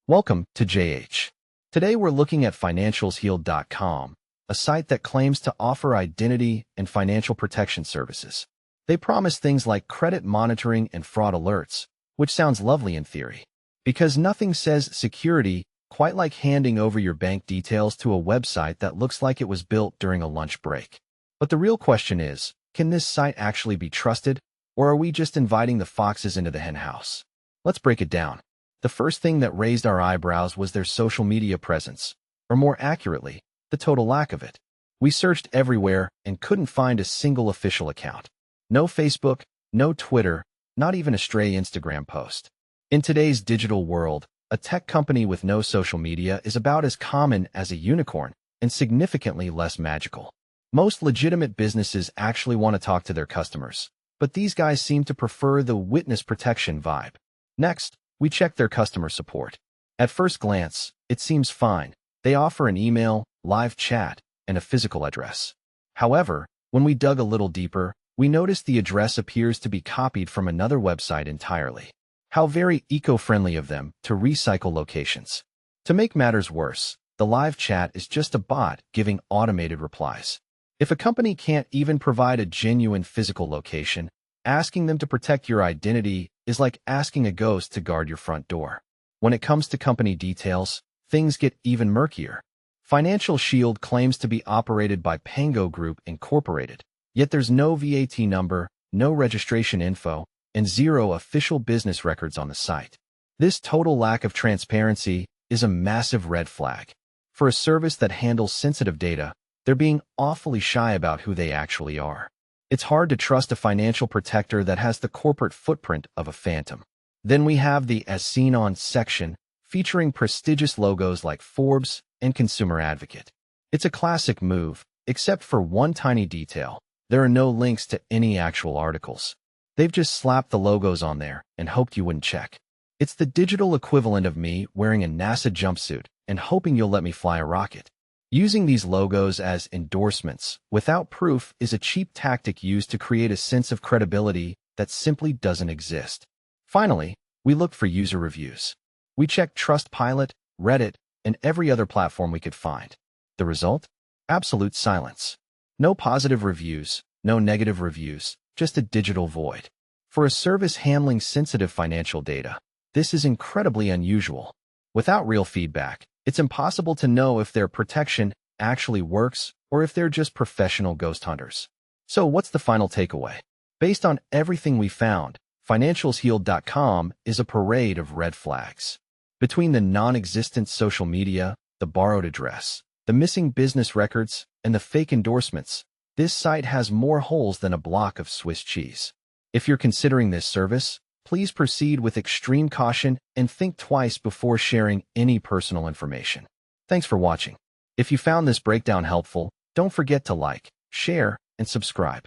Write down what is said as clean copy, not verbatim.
Welcome to JH. Today we're looking at financialshealed.com, a site that claims to offer identity and financial protection services. They promise things like credit monitoring and fraud alerts, which sounds lovely in theory. Because nothing says security quite like handing over your bank details to a website that looks like it was built during a lunch break. But the real question is, can this site actually be trusted, or are we just inviting the foxes into the henhouse? Let's break it down. The first thing that raised our eyebrows was their social media presence, or more accurately, the total lack of it. We searched everywhere and couldn't find a single official account. No Facebook, no Twitter, not even a stray Instagram post. In today's digital world, a tech company with no social media is about as common as a unicorn and significantly less magical. Most legitimate businesses actually want to talk to their customers, but these guys seem to prefer the witness protection vibe. Next, we checked their customer support. At first glance, it seems fine. They offer an email, live chat, and a physical address. However, when we dug a little deeper, we noticed the address appears to be copied from another website entirely. How very eco-friendly of them to recycle locations. To make matters worse, the live chat is just a bot giving automated replies. If a company can't even provide a genuine physical location, asking them to protect your identity is like asking a ghost to guard your front door. When it comes to company details, things get even murkier. Financial Shield claims to be operated by Pango Group Incorporated, yet there's no VAT number, no registration info, and zero official business records on the site. This total lack of transparency is a massive red flag. For a service that handles sensitive data, they're being awfully shy about who they actually are. It's hard to trust a financial protector that has the corporate footprint of a phantom. Then we have the As Seen On section, featuring prestigious logos like Forbes and Consumer Advocate. It's a classic move, except for one tiny detail. There are no links to any actual articles. They've just slapped the logos on there and hoped you wouldn't check. It's the digital equivalent of me wearing a NASA jumpsuit and hoping you'll let me fly a rocket. Using these logos as endorsements without proof is a cheap tactic used to create a sense of credibility that simply doesn't exist. Finally, we looked for user reviews. We checked Trustpilot, Reddit, and every other platform we could find. The result? Absolute silence. No positive reviews, no negative reviews, just a digital void. For a service handling sensitive financial data, this is incredibly unusual. Without real feedback, it's impossible to know if their protection actually works or if they're just professional ghost hunters. So what's the final takeaway? Based on everything we found, financialshealed.com is a parade of red flags. Between the non-existent social media, the borrowed address, the missing business records, and the fake endorsements, this site has more holes than a block of Swiss cheese. If you're considering this service, please proceed with extreme caution and think twice before sharing any personal information. Thanks for watching. If you found this breakdown helpful, don't forget to like, share, and subscribe.